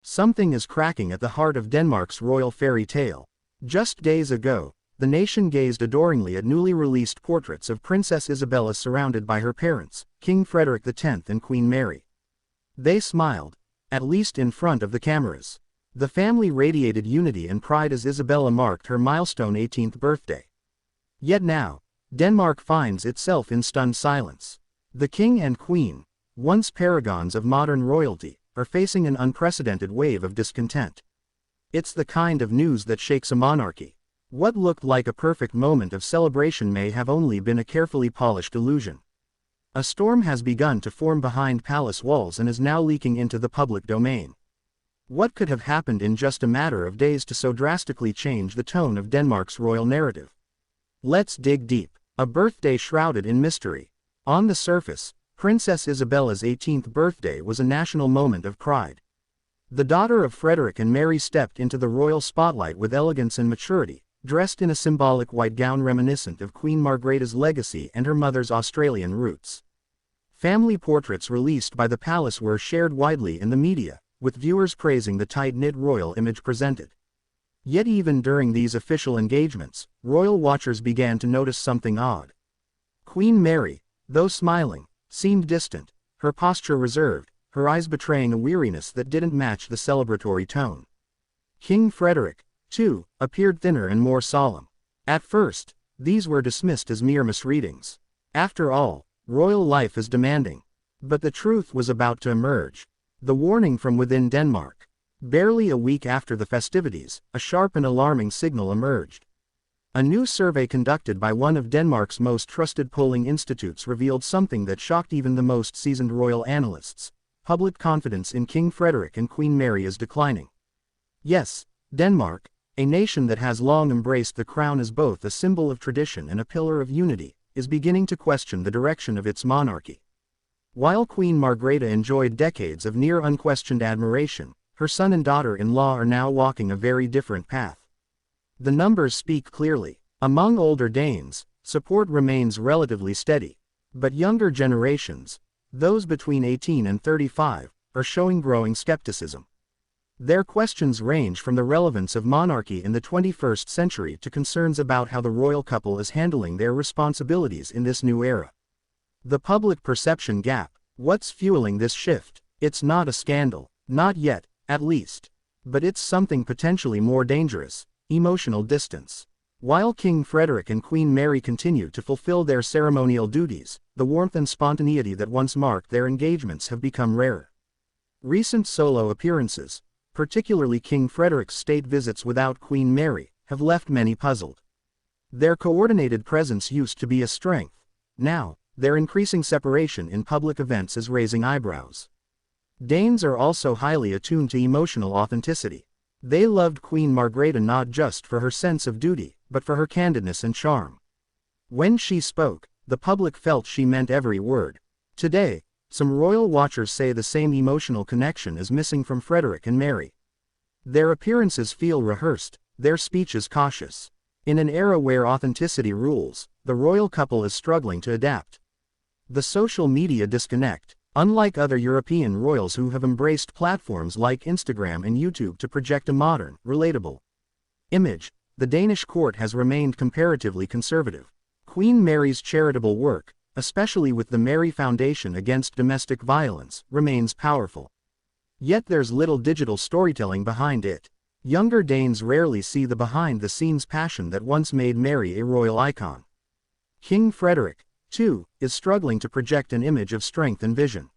Something is cracking at the heart of Denmark's royal fairy tale. Just days ago, the nation gazed adoringly at newly released portraits of Princess Isabella surrounded by her parents, King Frederik X and Queen Mary. They smiled, at least in front of the cameras. The family radiated unity and pride as Isabella marked her milestone 18th birthday. Yet now, Denmark finds itself in stunned silence. The king and queen, once paragons of modern royalty, are facing an unprecedented wave of discontent. It's the kind of news that shakes a monarchy. What looked like a perfect moment of celebration may have only been a carefully polished illusion. A storm has begun to form behind palace walls and is now leaking into the public domain. What could have happened in just a matter of days to so drastically change the tone of Denmark's royal narrative? Let's dig deep. A birthday shrouded in mystery. On the surface, Princess Isabella's 18th birthday was a national moment of pride. The daughter of Frederik and Mary stepped into the royal spotlight with elegance and maturity, dressed in a symbolic white gown reminiscent of Queen Margrethe's legacy and her mother's Australian roots. Family portraits released by the palace were shared widely in the media, with viewers praising the tight-knit royal image presented. Yet even during these official engagements, royal watchers began to notice something odd. Queen Mary, though smiling, seemed distant, her posture reserved, her eyes betraying a weariness that didn't match the celebratory tone. King Frederik, too, appeared thinner and more solemn. At first, these were dismissed as mere misreadings. After all, royal life is demanding. But the truth was about to emerge. The warning from within Denmark. Barely a week after the festivities, a sharp and alarming signal emerged. A new survey conducted by one of Denmark's most trusted polling institutes revealed something that shocked even the most seasoned royal analysts. Public confidence in King Frederik and Queen Mary is declining. Yes, Denmark, a nation that has long embraced the crown as both a symbol of tradition and a pillar of unity, is beginning to question the direction of its monarchy. While Queen Margrethe enjoyed decades of near unquestioned admiration, her son and daughter-in-law are now walking a very different path. The numbers speak clearly. Among older Danes, support remains relatively steady. But younger generations, those between 18 and 35, are showing growing skepticism. Their questions range from the relevance of monarchy in the 21st century to concerns about how the royal couple is handling their responsibilities in this new era. The public perception gap. What's fueling this shift? It's not a scandal. Not yet, at least. But it's something potentially more dangerous. Emotional distance. While King Frederik and Queen Mary continue to fulfill their ceremonial duties, the warmth and spontaneity that once marked their engagements have become rarer. Recent solo appearances, particularly King Frederik's state visits without Queen Mary, have left many puzzled. Their coordinated presence used to be a strength. Now, their increasing separation in public events is raising eyebrows. Danes are also highly attuned to emotional authenticity. They loved Queen Margrethe not just for her sense of duty, but for her candidness and charm. When she spoke, the public felt she meant every word. Today, some royal watchers say the same emotional connection is missing from Frederik and Mary. Their appearances feel rehearsed, their speeches cautious. In an era where authenticity rules, the royal couple is struggling to adapt. The social media disconnect. Unlike other European royals who have embraced platforms like Instagram and YouTube to project a modern, relatable image, the Danish court has remained comparatively conservative. Queen Mary's charitable work, especially with the Mary Foundation Against Domestic Violence, remains powerful. Yet there's little digital storytelling behind it. Younger Danes rarely see the behind-the-scenes passion that once made Mary a royal icon. King Frederik, too, is struggling to project an image of strength and vision.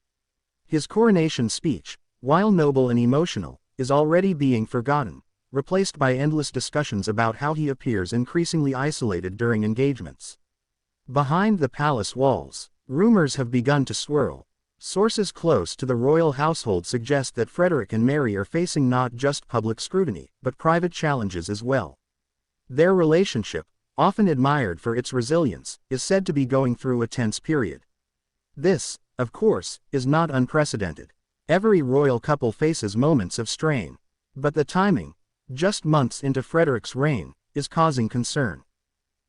His coronation speech, while noble and emotional, is already being forgotten, replaced by endless discussions about how he appears increasingly isolated during engagements. Behind the palace walls, rumors have begun to swirl. Sources close to the royal household suggest that Frederik and Mary are facing not just public scrutiny, but private challenges as well. Their relationship, often admired for its resilience, is said to be going through a tense period. This, of course, is not unprecedented. Every royal couple faces moments of strain. But the timing, just months into Frederik's reign, is causing concern.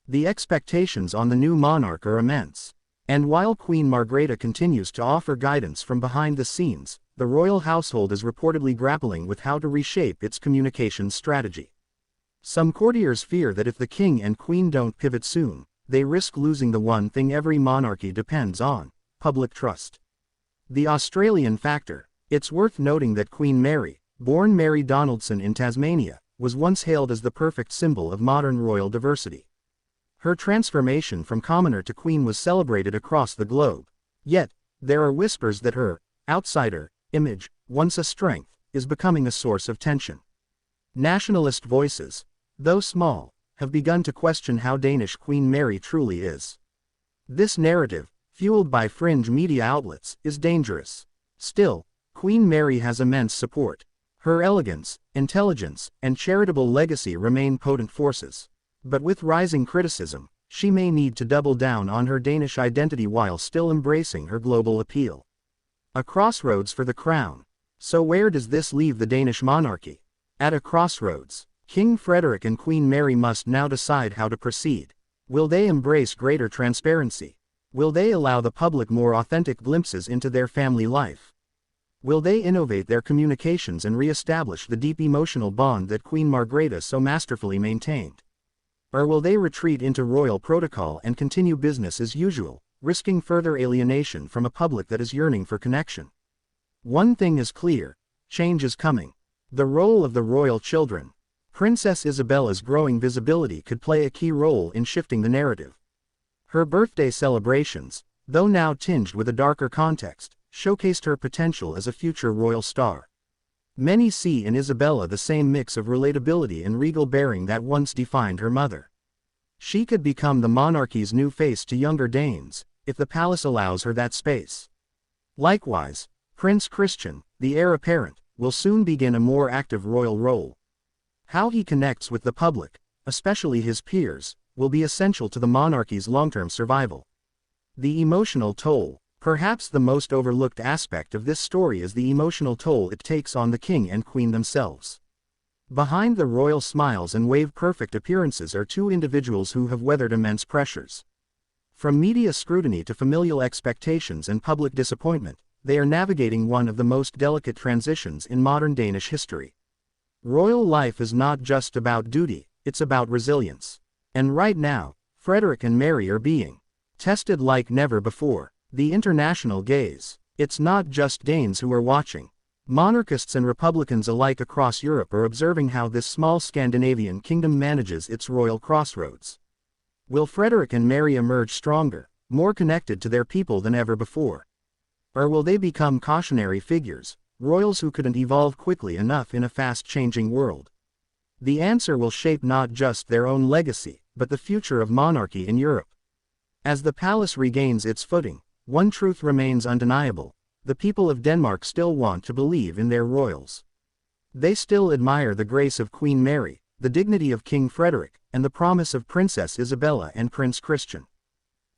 The expectations on the new monarch are immense. And while Queen Margrethe continues to offer guidance from behind the scenes, the royal household is reportedly grappling with how to reshape its communications strategy. Some courtiers fear that if the king and queen don't pivot soon, they risk losing the one thing every monarchy depends on: public trust. The Australian factor. It's worth noting that Queen Mary, born Mary Donaldson in Tasmania, was once hailed as the perfect symbol of modern royal diversity. Her transformation from commoner to queen was celebrated across the globe. Yet, there are whispers that her outsider image, once a strength, is becoming a source of tension. Nationalist voices, though small, have begun to question how Danish Queen Mary truly is. This narrative, fueled by fringe media outlets, is dangerous. Still, Queen Mary has immense support. Her elegance, intelligence, and charitable legacy remain potent forces. But with rising criticism, she may need to double down on her Danish identity while still embracing her global appeal. A crossroads for the crown. So where does this leave the Danish monarchy? At a crossroads, King Frederik and Queen Mary must now decide how to proceed. Will they embrace greater transparency? Will they allow the public more authentic glimpses into their family life? Will they innovate their communications and re-establish the deep emotional bond that Queen Margrethe so masterfully maintained? Or will they retreat into royal protocol and continue business as usual, risking further alienation from a public that is yearning for connection? One thing is clear: change is coming. The role of the royal children. Princess Isabella's growing visibility could play a key role in shifting the narrative. Her birthday celebrations, though now tinged with a darker context, showcased her potential as a future royal star. Many see in Isabella the same mix of relatability and regal bearing that once defined her mother. She could become the monarchy's new face to younger Danes, if the palace allows her that space. Likewise, Prince Christian, the heir apparent, will soon begin a more active royal role. How he connects with the public, especially his peers, will be essential to the monarchy's long-term survival. The emotional toll. Perhaps the most overlooked aspect of this story is the emotional toll it takes on the king and queen themselves. Behind the royal smiles and wave-perfect appearances are two individuals who have weathered immense pressures. From media scrutiny to familial expectations and public disappointment, they are navigating one of the most delicate transitions in modern Danish history. Royal life is not just about duty, it's about resilience. And right now, Frederik and Mary are being tested like never before. The international gaze. It's not just Danes who are watching. Monarchists and Republicans alike across Europe are observing how this small Scandinavian kingdom manages its royal crossroads. Will Frederik and Mary emerge stronger, more connected to their people than ever before? Or will they become cautionary figures, royals who couldn't evolve quickly enough in a fast-changing world? The answer will shape not just their own legacy, but the future of monarchy in Europe. As the palace regains its footing, one truth remains undeniable: the people of Denmark still want to believe in their royals. They still admire the grace of Queen Mary, the dignity of King Frederik, and the promise of Princess Isabella and Prince Christian.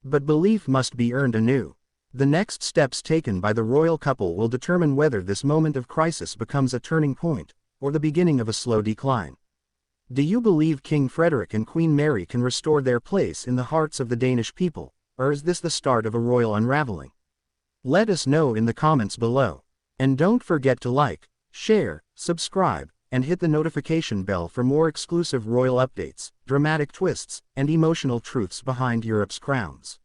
But belief must be earned anew. The next steps taken by the royal couple will determine whether this moment of crisis becomes a turning point, or the beginning of a slow decline. Do you believe King Frederik and Queen Mary can restore their place in the hearts of the Danish people? Or is this the start of a royal unraveling? Let us know in the comments below. And don't forget to like, share, subscribe, and hit the notification bell for more exclusive royal updates, dramatic twists, and emotional truths behind Europe's crowns.